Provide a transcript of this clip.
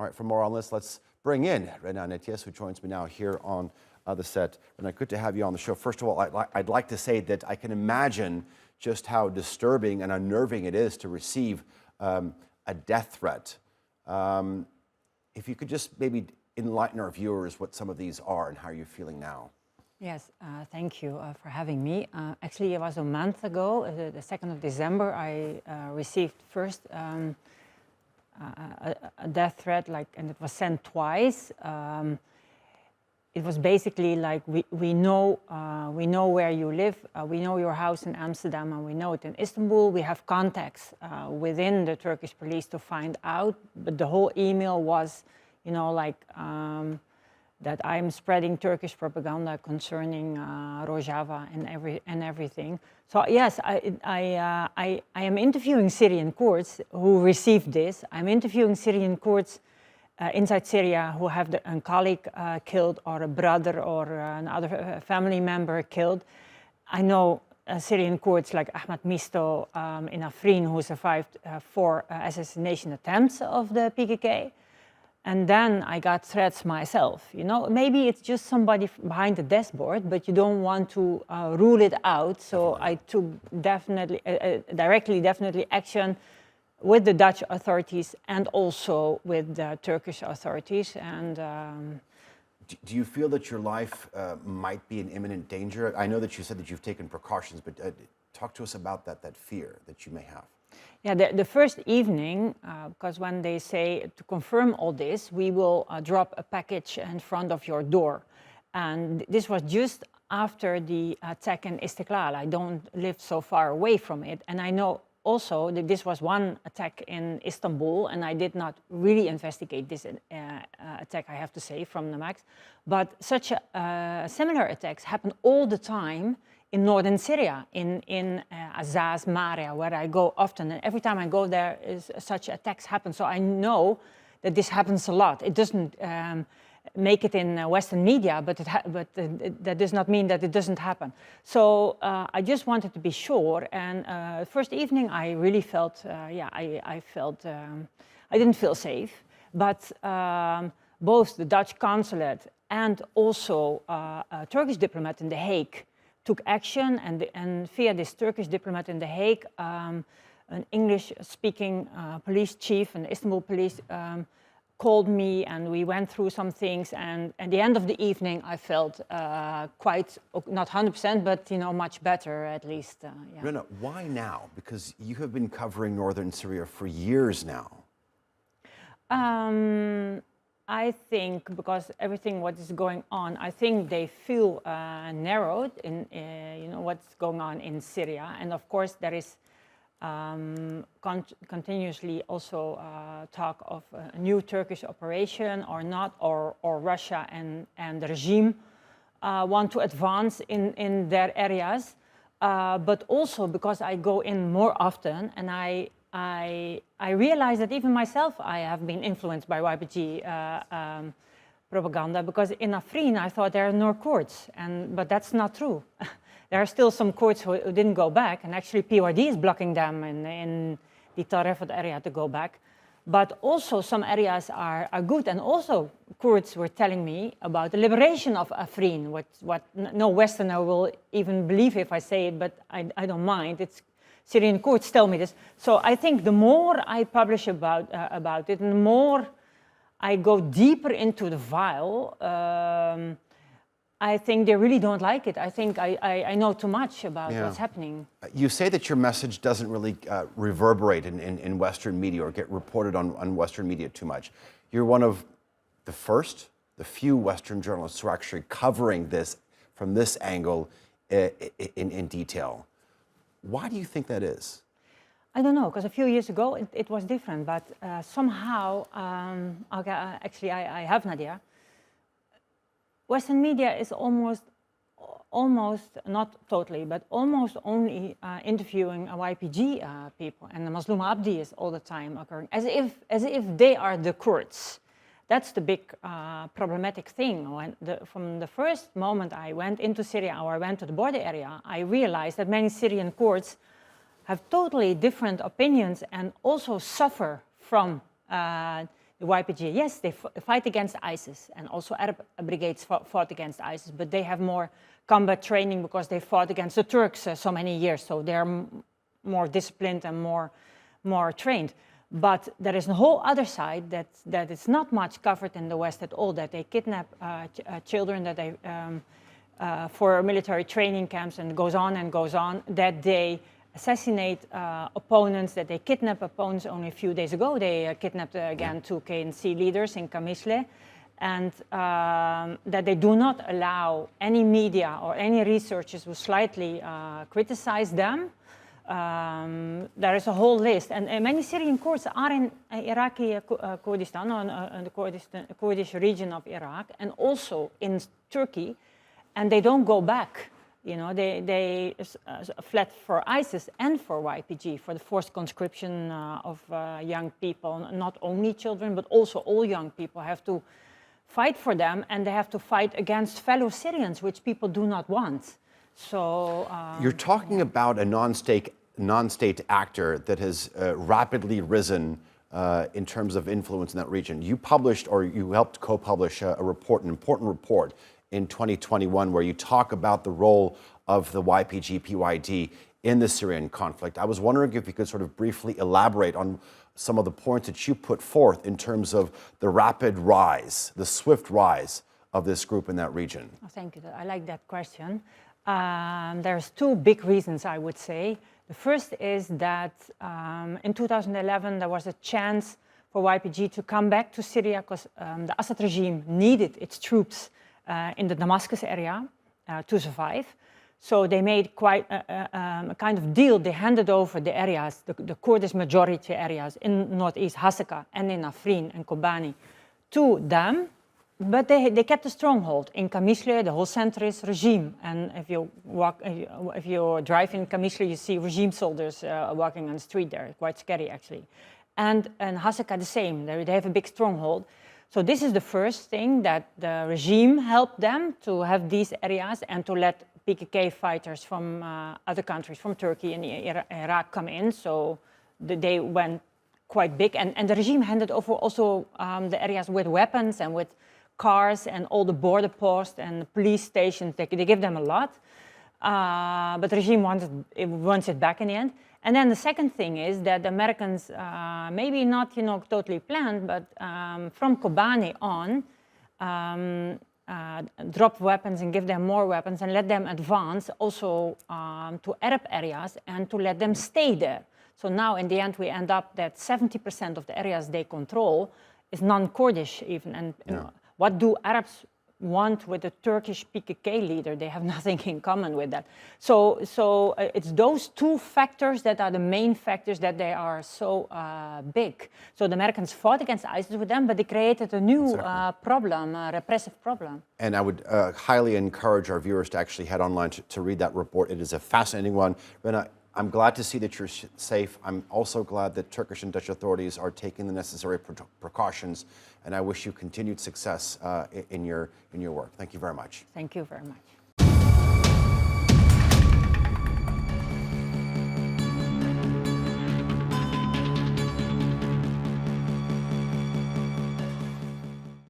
All right, for more on this, let's bring in Rena Netjes, who joins me now here on the set. Rena, good to have you on the show. First of all, I'd like to say that I can imagine just how disturbing and unnerving it is to receive a death threat. If you could just maybe enlighten our viewers what some of these are and how you're feeling now. Yes, thank you for having me. Actually, it was a month ago, the 2nd of December, I received first a death threat, and it was sent twice. It was basically like, we know where you live, we know your house in Amsterdam, and we know it in Istanbul. We have contacts within the Turkish police to find out, but the whole email was, that I'm spreading Turkish propaganda concerning Rojava and everything. So yes, I am interviewing Syrian Kurds who received this. I'm interviewing Syrian Kurds inside Syria who have a colleague killed, or a brother, or another family member killed. I know Syrian Kurds like Ahmad Misto in Afrin, who survived 4 assassination attempts of the PKK. And then I got threats myself. Maybe it's just somebody behind the dashboard, but you don't want to rule it out. So I took definitely action with the Dutch authorities and also with the Turkish authorities. And do you feel that your life might be in imminent danger? I know that you said that you've taken precautions, but talk to us about that fear that you may have. Yeah, the first evening, because when they say to confirm all this, we will drop a package in front of your door. And this was just after the attack in Istiklal. I don't live so far away from it. And I know also that this was one attack in Istanbul, and I did not really investigate this attack, I have to say, from the max. But such similar attacks happen all the time in northern Syria, in Azaz, Maria, where I go often. And every time I go there, such attacks happen. So I know that this happens a lot. It doesn't make it in Western media, but that does not mean that it doesn't happen. So I just wanted to be sure. And first evening, I really felt, I didn't feel safe. But both the Dutch consulate and also a Turkish diplomat in The Hague took action, and via this Turkish diplomat in The Hague, an English-speaking police chief in the Istanbul police called me, and we went through some things, and at the end of the evening I felt quite, not 100%, but much better at least. Yeah. Rena, why now? Because you have been covering northern Syria for years now. I think because everything what is going on, I think they feel narrowed in what's going on in Syria, and of course there is continuously also talk of a new Turkish operation or not, or Russia and the regime want to advance in their areas, but also because I go in more often, and I realize that even myself, I have been influenced by YPG propaganda, because in Afrin, I thought there are no Kurds, but that's not true. There are still some Kurds who didn't go back, and actually PYD is blocking them in the Tal Rifat area to go back. But also some areas are good, and also Kurds were telling me about the liberation of Afrin, what no Westerner will even believe if I say it, but I don't mind. It's Syrian Kurds tell me this. So I think the more I publish about it, and the more I go deeper into the file, I think they really don't like it. I think I know too much about what's happening. You say that your message doesn't really reverberate in Western media or get reported on Western media too much. You're one of the few Western journalists who are actually covering this from this angle in detail. Why do you think that is? I don't know, because a few years ago it was different, but somehow, actually I have an idea. Western media is almost, not totally, but almost only interviewing YPG people, and the Mazlum Abdi is all the time occurring, as if they are the Kurds. That's the big problematic thing. From the first moment I went into Syria, or I went to the border area, I realized that many Syrian Kurds have totally different opinions and also suffer from the the YPG, yes, they fight against ISIS, and also Arab brigades fought against ISIS, but they have more combat training because they fought against the Turks so many years, so they're more disciplined and more trained. But there is a whole other side that is not much covered in the West at all, that they kidnap children, that they for military training camps, and goes on, that they assassinate opponents, that they kidnap opponents. Only a few days ago, they kidnapped again 2 KNC leaders in Kamishle, and that they do not allow any media or any researchers who slightly criticize them. There is a whole list, and many Syrian Kurds are in Iraqi Kurdistan, or in the Kurdish region of Iraq, and also in Turkey, and they don't go back. You know, they fled for ISIS and for YPG, for the forced conscription of young people. Not only children, but also all young people have to fight for them, and they have to fight against fellow Syrians, which people do not want. So you're talking about a non-state actor that has rapidly risen in terms of influence in that region. You published, or you helped co-publish an important report in 2021 where you talk about the role of the YPG, PYD in the Syrian conflict. I was wondering if you could sort of briefly elaborate on some of the points that you put forth in terms of the rapid rise, the swift rise of this group in that region. Oh, thank you. I like that question. There's 2 big reasons, I would say. The first is that in 2011 there was a chance for YPG to come back to Syria because the Assad regime needed its troops in the Damascus area to survive. So they made quite a kind of deal. They handed over the areas, the Kurdish majority areas in northeast Hasaka and in Afrin and Kobani, to them. But they kept a stronghold in Kamishle, the whole centrist regime. And if you drive in Kamishle, you see regime soldiers walking on the street there. Quite scary, actually. And Hasaka the same. They have a big stronghold. So this is the first thing, that the regime helped them to have these areas and to let PKK fighters from other countries, from Turkey and Iraq, come in. So they went quite big. And the regime handed over also the areas with weapons and with cars and all the border posts and police stations. They give them a lot. But the regime wants it back in the end. And then the second thing is that the Americans, maybe not totally planned, but from Kobani on, drop weapons and give them more weapons and let them advance also to Arab areas and to let them stay there. So now in the end we end up that 70% of the areas they control is non-Kurdish even. And what do Arabs want with the Turkish PKK leader? They have nothing in common with that. So it's those 2 factors that are the main factors that they are so big. So the Americans fought against ISIS with them, but they created a new problem, a repressive problem. And I would highly encourage our viewers to actually head online to read that report. It is a fascinating one. Rena, I'm glad to see that you're safe. I'm also glad that Turkish and Dutch authorities are taking the necessary precautions, and I wish you continued success in your work. Thank you very much. Thank you very much.